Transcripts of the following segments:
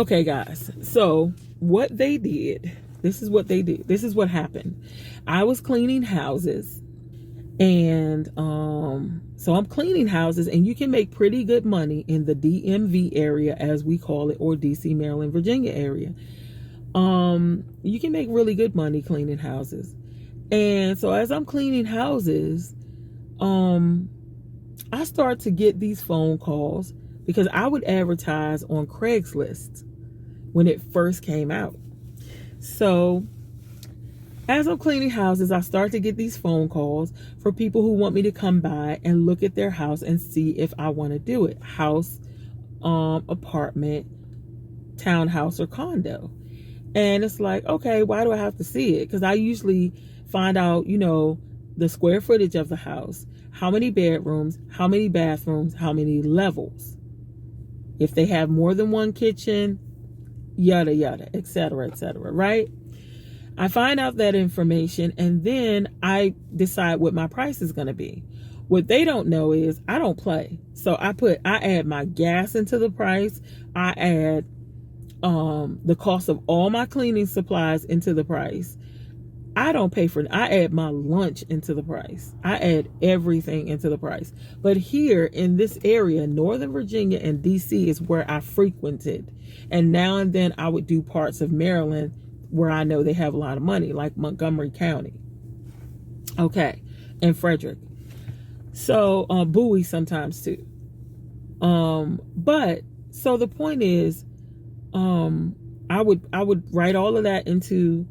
Okay, guys. So what they did, this is what they did. This is what happened. I was cleaning houses, and so I'm cleaning houses, and you can make pretty good money in the DMV area, as we call it, or DC, Maryland, Virginia area. You can make really good money cleaning houses. And so as I'm cleaning houses, I start to get these phone calls because I would advertise on Craigslist when it first came out. So as I'm cleaning houses, I start to get these phone calls for people who want me to come by and look at their house and see if I want to do it. House, apartment, townhouse, or condo. And it's like, okay, why do I have to see it? Because I usually find out, the square footage of the house, how many bedrooms, how many bathrooms, how many levels. If they have more than one kitchen, yada, yada, etc., right? I find out that information, and then I decide what my price is going to be. What they don't know is I don't play. So I add my gas into the price. I add the cost of all my cleaning supplies into the price. I don't pay for it. I add my lunch into the price. I add everything into the price. But here in this area, Northern Virginia and DC is where I frequented. And now and then I would do parts of Maryland where I know they have a lot of money, like Montgomery County. Okay. And Frederick. So Bowie sometimes too. But so the point is, I would write all of that into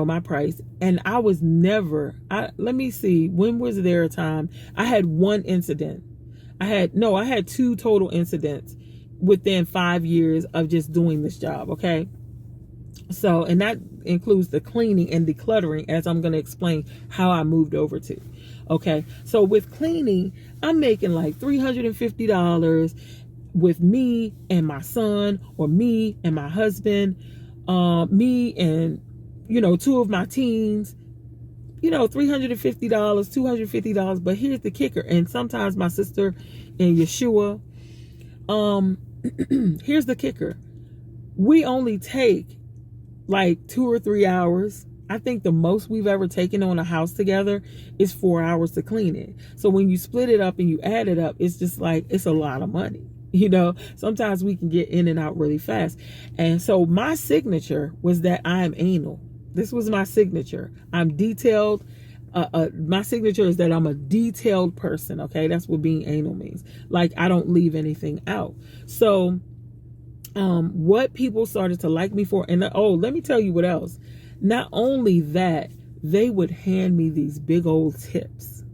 my price. And I was never, let me see, when was there a time I had one incident? I had 2 total incidents within 5 years of just doing this job. Okay. So, and that includes the cleaning and decluttering, as I'm going to explain how I moved over to. Okay. So with cleaning, I'm making like $350 with me and my son, or me and my husband, me and, 2 of my teens, $350, $250. But here's the kicker. And sometimes my sister and Yeshua, here's the kicker. We only take like 2 or 3 hours. I think the most we've ever taken on a house together is 4 hours to clean it. So when you split it up and you add it up, it's just like, it's a lot of money. Sometimes we can get in and out really fast. And so my signature was that I am anal. This was my signature. I'm detailed. My signature is that I'm a detailed person. Okay. That's what being anal means. Like, I don't leave anything out. So, what people started to like me for, and let me tell you what else. Not only that, they would hand me these big old tips,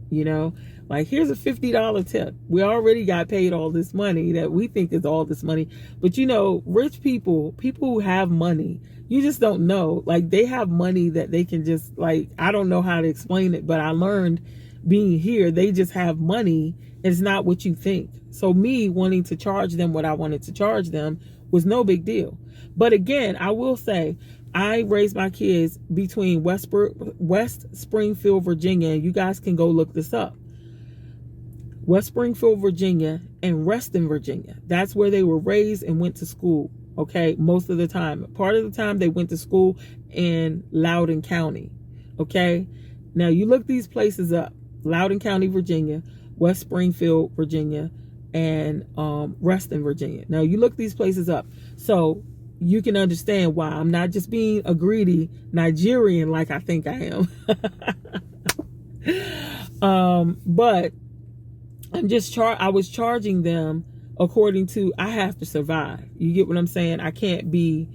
like, here's a $50 tip. We already got paid all this money that we think is all this money. But rich people who have money, you just don't know. Like, they have money that they can just, like, I don't know how to explain it, but I learned being here, they just have money. It's not what you think. So me wanting to charge them what I wanted to charge them was no big deal. But again, I will say, I raised my kids between West Springfield, Virginia, and you guys can go look this up. West Springfield, Virginia, and Reston, Virginia. That's where they were raised and went to school. Okay, most of the time. Part of the time they went to school in Loudoun County. Okay, now you look these places up: Loudoun County, Virginia, West Springfield, Virginia, and Reston, Virginia. Now you look these places up, so you can understand why I'm not just being a greedy Nigerian like I think I am. But I was charging them according to, I have to survive. You get what I'm saying? I can't be,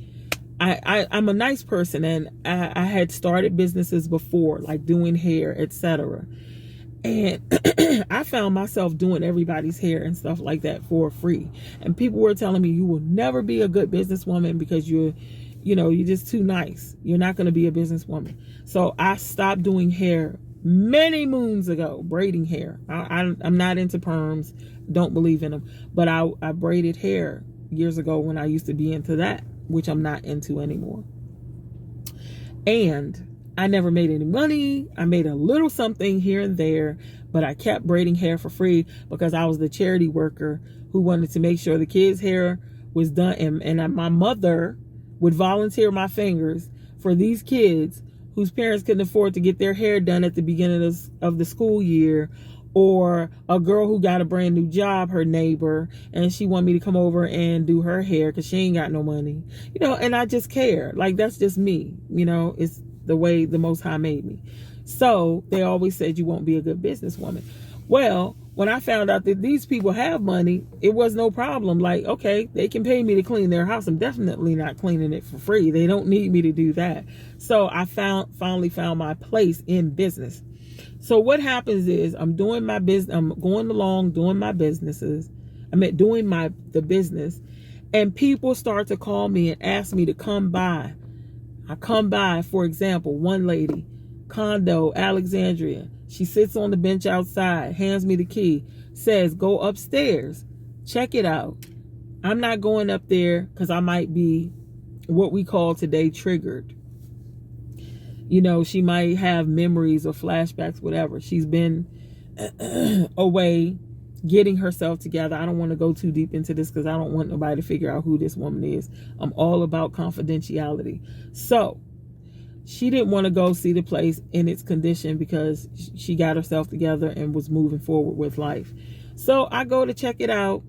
I'm a nice person, and I had started businesses before, like doing hair, etc. And I found myself doing everybody's hair and stuff like that for free. And people were telling me, you will never be a good businesswoman because you're just too nice. You're not going to be a businesswoman. So I stopped doing hair many moons ago, braiding hair. I'm not into perms, don't believe in them, but I braided hair years ago when I used to be into that, which I'm not into anymore. And I never made any money. I made a little something here and there, but I kept braiding hair for free because I was the charity worker who wanted to make sure the kids' hair was done, and my mother would volunteer my fingers for these kids whose parents couldn't afford to get their hair done at the beginning of the school year, or a girl who got a brand new job, her neighbor, and she wanted me to come over and do her hair because she ain't got no money, and I just care. Like, that's just me, it's the way the Most High made me. So they always said you won't be a good businesswoman. Well, when I found out that these people have money, it was no problem. Like, okay, they can pay me to clean their house. I'm definitely not cleaning it for free. They don't need me to do that. So I finally found my place in business. So what happens is I'm doing my business. I'm going along doing my businesses. Doing the business, and people start to call me and ask me to come by. I come by, for example, one lady, condo, Alexandria. She sits on the bench outside, hands me the key, says, go upstairs, check it out. I'm not going up there because I might be what we call today triggered. She might have memories or flashbacks, whatever. She's been away getting herself together. I don't want to go too deep into this because I don't want nobody to figure out who this woman is. I'm all about confidentiality. So she didn't want to go see the place in its condition because she got herself together and was moving forward with life. So I go to check it out,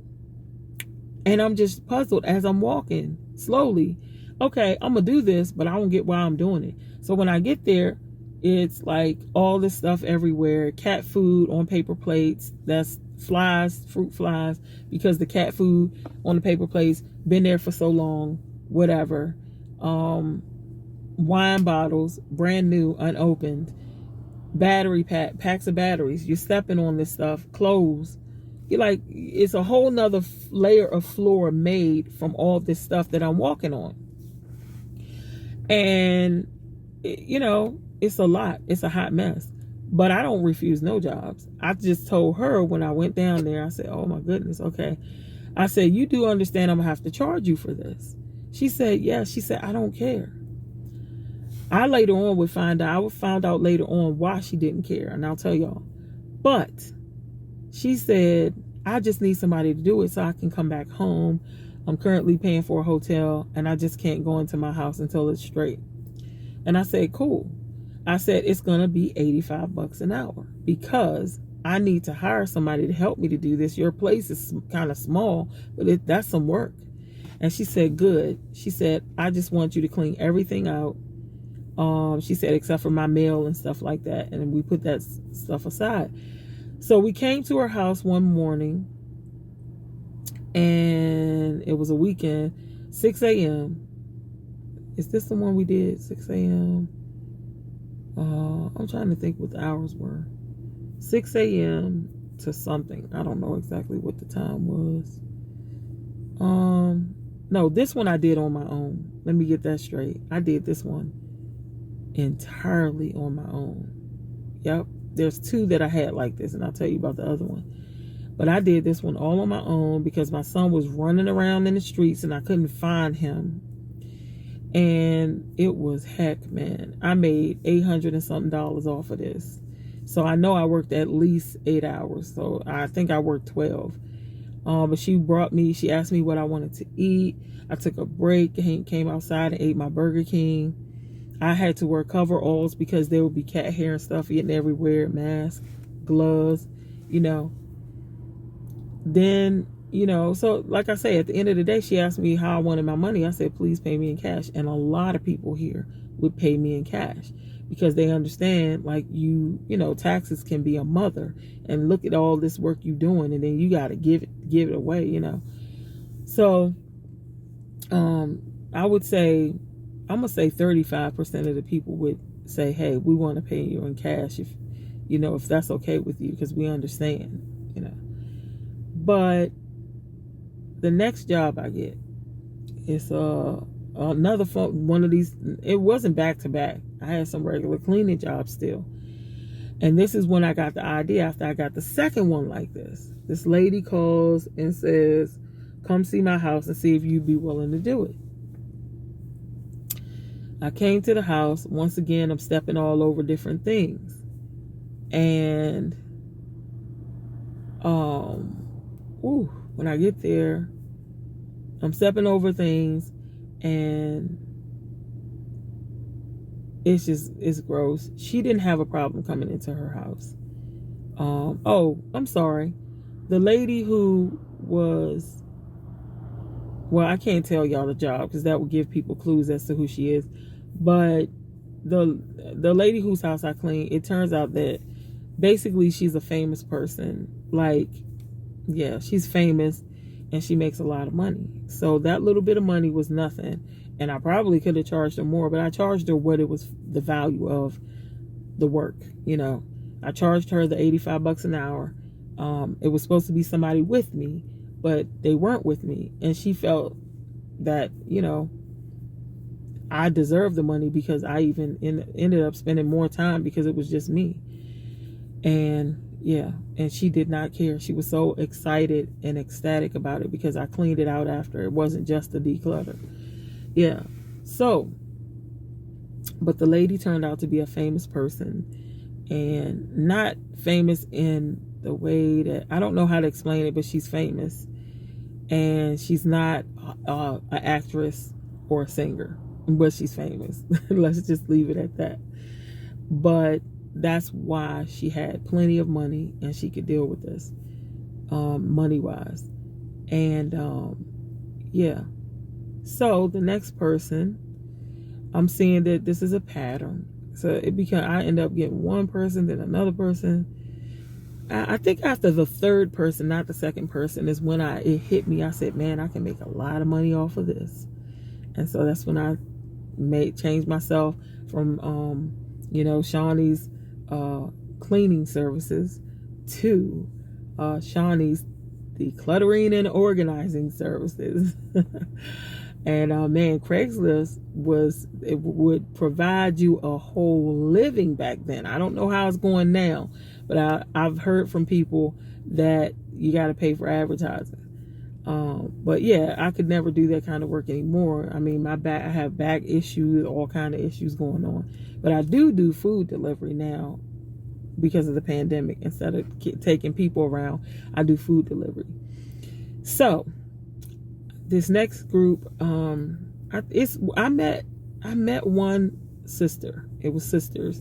and I'm just puzzled as I'm walking slowly. Okay, I'm going to do this, but I don't get why I'm doing it. So when I get there, it's like all this stuff everywhere. Cat food on paper plates. That's flies, fruit flies, because the cat food on the paper plates been there for so long, whatever. Wine bottles, brand new, unopened. Battery packs of batteries. You're stepping on this stuff. Clothes. You're like, it's a whole nother layer of floor made from all this stuff that I'm walking on. And, it's a lot. It's a hot mess. But I don't refuse no jobs. I just told her when I went down there, I said, oh my goodness, okay. I said, you do understand I'm going to have to charge you for this? She said, yeah. She said, I don't care. I later on would find out. I would find out later on why she didn't care, and I'll tell y'all. But she said, I just need somebody to do it so I can come back home. I'm currently paying for a hotel, and I just can't go into my house until it's straight. And I said, cool. I said, it's going to be $85 an hour because I need to hire somebody to help me to do this. Your place is kind of small, but that's some work. And she said, good. She said, I just want you to clean everything out. She said, except for my mail and stuff like that. And we put that stuff aside. So we came to her house one morning, and it was a weekend, 6 a.m. Is this the one we did? 6 a.m. I'm trying to think what the hours were. 6 a.m. to something. I don't know exactly what the time was. No, this one I did on my own. Let me get that straight. I did this one entirely on my own. Yep. There's two that I had like this, and I'll tell you about the other one. But I did this one all on my own because my son was running around in the streets and I couldn't find him. And it was heck, man. I made $800 and something off of this. So I know I worked at least 8 hours. So I think I worked 12. But she asked me what I wanted to eat. I took a break, came outside and ate my Burger King. I had to wear coveralls because there would be cat hair and stuff getting everywhere, mask, gloves, Then, so like I say, at the end of the day, she asked me how I wanted my money. I said, please pay me in cash. And a lot of people here would pay me in cash because they understand, like, taxes can be a mother, and look at all this work you doing, and then you got to give it away, So, I would say, I'm going to say 35% of the people would say, hey, we want to pay you in cash if that's okay with you, because we understand, But the next job I get is another one of these. It wasn't back to back. I had some regular cleaning jobs still. And this is when I got the idea after I got the second one like this. This lady calls and says, come see my house and see if you'd be willing to do it. I came to the house. Once again, I'm stepping all over different things. And when I get there, I'm stepping over things, and it's gross. She didn't have a problem coming into her house. Oh, I'm sorry. The lady who was, well, I can't tell y'all the job because that would give people clues as to who she is. But the lady whose house I clean, it turns out that basically she's a famous person. Like, yeah, she's famous and she makes a lot of money. So that little bit of money was nothing. And I probably could have charged her more, but I charged her what it was, the value of the work. I charged her the $85 an hour. It was supposed to be somebody with me, but they weren't with me. And she felt that, I deserved the money because I even ended up spending more time because it was just me. And yeah, and she did not care. She was so excited and ecstatic about it because I cleaned it out after. It wasn't just a declutter. Yeah. So, but the lady turned out to be a famous person, and not famous in the way that, I don't know how to explain it, but she's famous. And she's not an actress or a singer, but she's famous. Let's just leave it at that. But that's why she had plenty of money and she could deal with this, money wise. And yeah. So the next person, I'm seeing that this is a pattern. So I end up getting one person, then another person. I think after the third person, not the second person, is when it hit me. I said, man, I can make a lot of money off of this. And so that's when I changed myself from Chauny's cleaning services to Chauny's decluttering and organizing services. And man, Craigslist would provide you a whole living back then. I don't know how it's going now, but I've heard from people that you got to pay for advertising. But yeah, I could never do that kind of work anymore. I mean, I have back issues, all kind of issues going on. But I do food delivery now because of the pandemic. Instead of taking people around, I do food delivery. So this next group, I met one sister. It was sisters,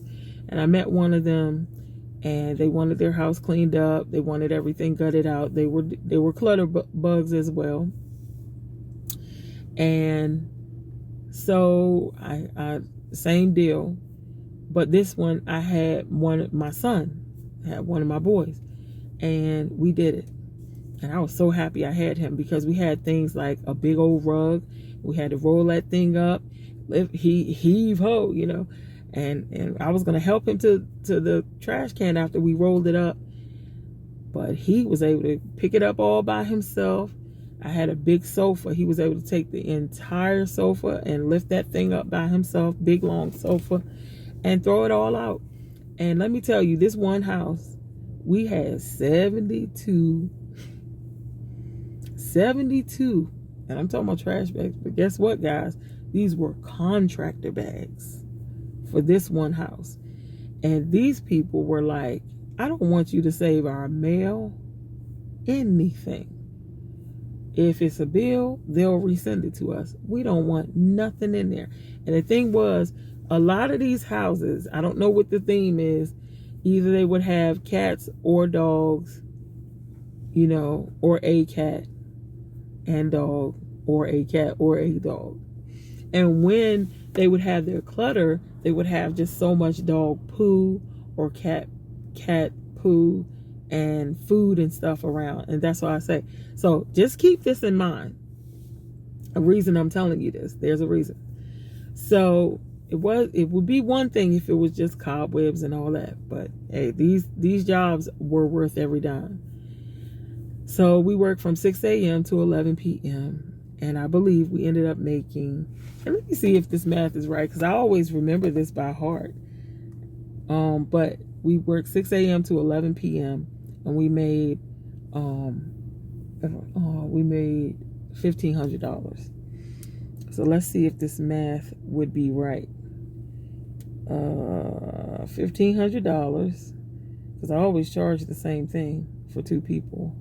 and I met one of them, and they wanted their house cleaned up. They wanted everything gutted out. They were clutter bugs as well. And so I same deal, but this one I had my son had one of my boys, and we did it. And I was so happy I had him because we had things like a big old rug. We had to roll that thing up, heave ho, and I was going to help him to the trash can after we rolled it up. But he was able to pick it up all by himself. I had a big sofa. He was able to take the entire sofa and lift that thing up by himself, big long sofa, and throw it all out. And let me tell you, this one house, we had 72, and I'm talking about trash bags, but guess what, guys? These were contractor bags for this one house. And these people were like, I don't want you to save our mail, anything. If it's a bill, they'll resend it to us. We don't want nothing in there. And the thing was, a lot of these houses, I don't know what the theme is, either they would have cats or dogs, or a cat and dog, or a cat or a dog. And when they would have their clutter, they would have just so much dog poo or cat poo and food and stuff around. And that's why I say, so just keep this in mind. A reason I'm telling you this, there's a reason. So it would be one thing if it was just cobwebs and all that, but hey, these jobs were worth every dime. So we worked from 6 a.m. to 11 p.m. And I believe we ended up making, and let me see if this math is right, because I always remember this by heart. But we worked 6 a.m. to 11 p.m. and we made $1,500. So let's see if this math would be right. $1,500, because I always charge the same thing for two people.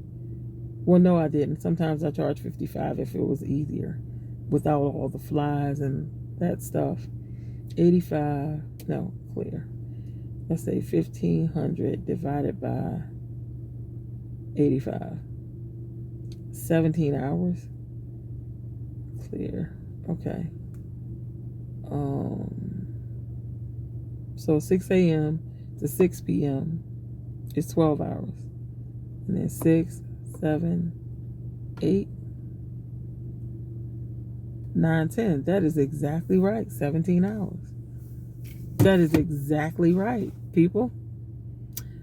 Well, no, I didn't. Sometimes I charge $55 if it was easier without all the flies and that stuff. 85, no, clear. Let's say 1,500 divided by 85. 17 hours. Clear. Okay. So 6 a.m. to 6 p.m. is 12 hours. And then 6, 7, 8, 9, 10. That is exactly right. 17 hours. That is exactly right, people.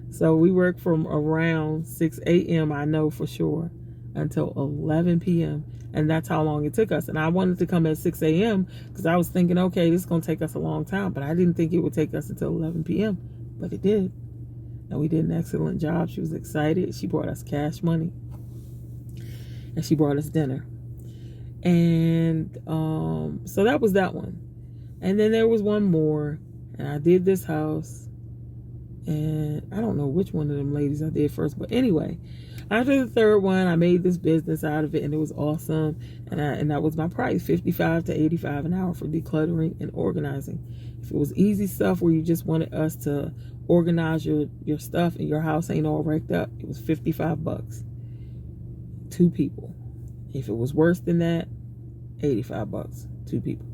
So we work from around 6 a.m., I know for sure, until 11 p.m. And that's how long it took us. And I wanted to come at 6 a.m. because I was thinking, okay, this is going to take us a long time. But I didn't think it would take us until 11 p.m. But it did. And we did an excellent job. She was excited. She brought us cash money. And she brought us dinner. And so that was that one. And then there was one more. And I did this house. And I don't know which one of them ladies I did first. But anyway, after the third one, I made this business out of it. And it was awesome. And that was my price, $55 to $85 an hour for decluttering and organizing. If it was easy stuff where you just wanted us to organize your stuff and your house ain't all wrecked up, it was $55. 2 people. If it was worse than that, $85. 2 people.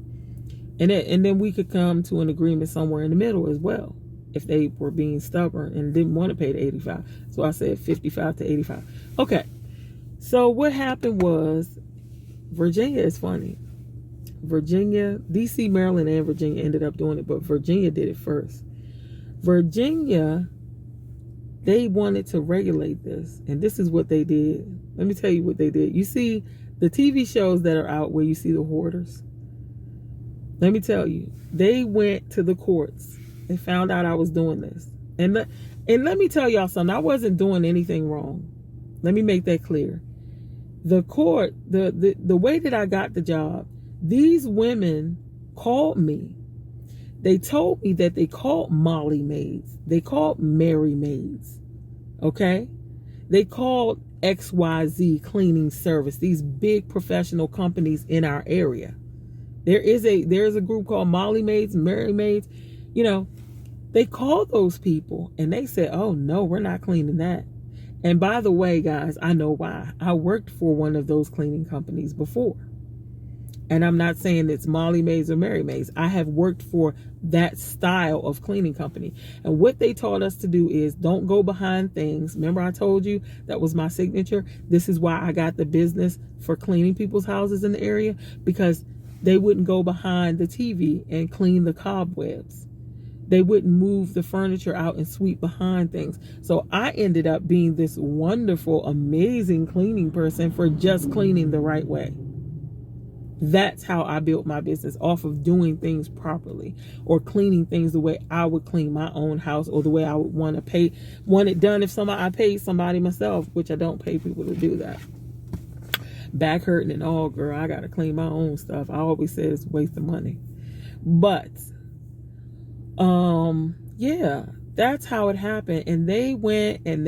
And then we could come to an agreement somewhere in the middle as well, if they were being stubborn and didn't want to pay the $85. So I said $55 to $85. Okay. So what happened was, Virginia is funny. Virginia, DC, Maryland, and Virginia ended up doing it, but Virginia did it first. Virginia, they wanted to regulate this, and this is what they did. Let me tell you what they did. You see the TV shows that are out where you see the hoarders? Let me tell you, they went to the courts. They found out I was doing this. And let me tell y'all something. I wasn't doing anything wrong. Let me make that clear. The court, the way that I got the job, these women called me. They told me that they called Molly maids. They called Mary maids. Okay? They called XYZ cleaning service, these big professional companies in our area. There's a group called Molly maids, Mary maids. You know, they called those people and they said, oh no, we're not cleaning that. And by the way, guys, I know why. I worked for one of those cleaning companies before. And I'm not saying it's Molly maids or Mary maids. I have worked for that style of cleaning company. And what they taught us to do is don't go behind things. Remember I told you that was my signature? This is why I got the business for cleaning people's houses in the area, because they wouldn't go behind the TV and clean the cobwebs. They wouldn't move the furniture out and sweep behind things. So I ended up being this wonderful, amazing cleaning person for just cleaning the right way. That's how I built my business, off of doing things properly, or cleaning things the way I would clean my own house, or the way I would want it done if I paid somebody myself, which I don't pay people to do that. Back hurting and all, girl, I gotta clean my own stuff. I always say it's a waste of money. But yeah, that's how it happened. And they went and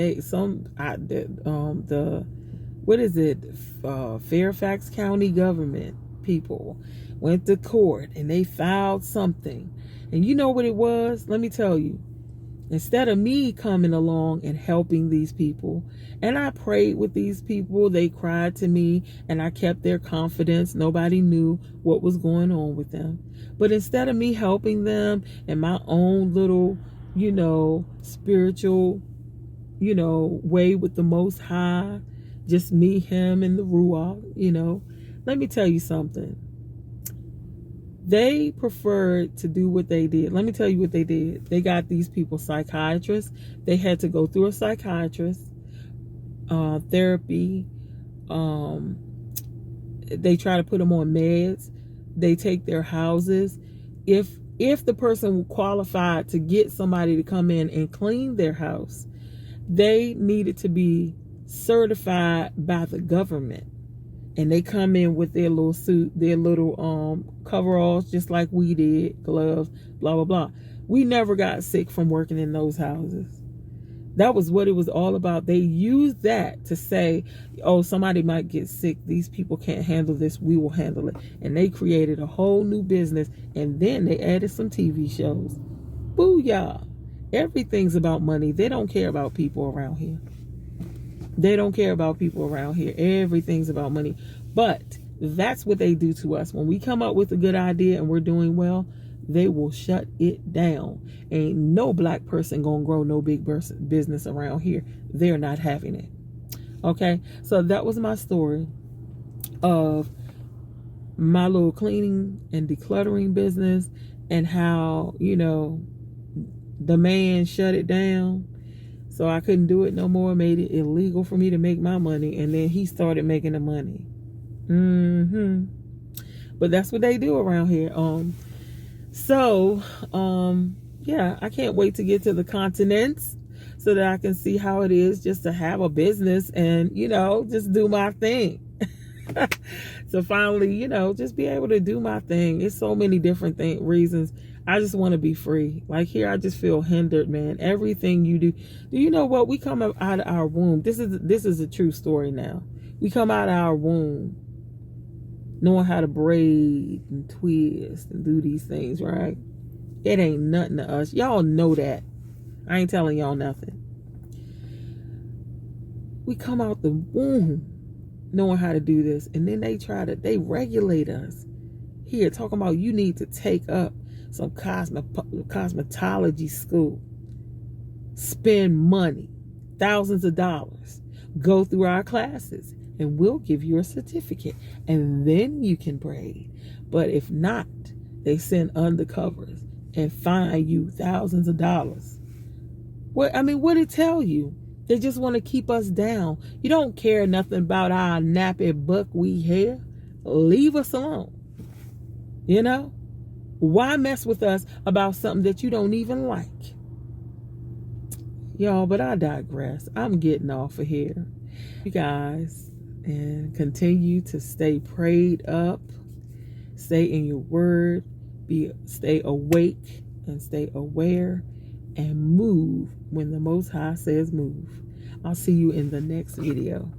Fairfax County government people went to court and they filed something. And you know what it was? Let me tell you. Instead of me coming along and helping these people, and I prayed with these people, they cried to me, and I kept their confidence. Nobody knew what was going on with them. But instead of me helping them in my own little, spiritual, way with the Most High, just me, him, and the Ruach, let me tell you something. They preferred to do what they did. Let me tell you what they did. They got these people psychiatrists. They had to go through a psychiatrist, therapy. They try to put them on meds. They take their houses. If the person qualified to get somebody to come in and clean their house, they needed to be certified by the government. And they come in with their little suit, their little coveralls, just like we did, gloves, blah, blah, blah. We never got sick from working in those houses. That was what it was all about. They used that to say, oh, somebody might get sick. These people can't handle this. We will handle it. And they created a whole new business. And then they added some TV shows. Booyah. Everything's about money. They don't care about people around here. They don't care about people around here. Everything's about money. But that's what they do to us. When we come up with a good idea and we're doing well, they will shut it down. Ain't no black person gonna grow no big business around here. They're not having it. Okay, so that was my story of my little cleaning and decluttering business, and how, you know, the man shut it down, so I couldn't do it no more, made it illegal for me to make my money, and then he started making the money. But that's what they do around here. Yeah, I can't wait to get to the continents so that I can see how it is just to have a business and, you know, just do my thing. So finally, you know, just be able to do my thing. It's so many different reasons. I just want to be free. Like here, I just feel hindered, man. Everything you do. Do you know what? We come out of our womb. This is a true story now. We come out of our womb knowing how to braid and twist and do these things, right? It ain't nothing to us. Y'all know that. I ain't telling y'all nothing. We come out the womb knowing how to do this, and then they regulate us. Here, talking about you need to take up some cosmetology school. Spend money, thousands of dollars. Go through our classes, and we'll give you a certificate, and then you can braid. But if not, they send undercovers and fine you thousands of dollars. What did it tell you? They just want to keep us down. You don't care nothing about our nappy buckwheat hair. Leave us alone. You know? Why mess with us about something that you don't even like? Y'all, but I digress. I'm getting off of here. You guys, and continue to stay prayed up. Stay in your word. Stay awake and stay aware, and move when the Most High says move. I'll see you in the next video.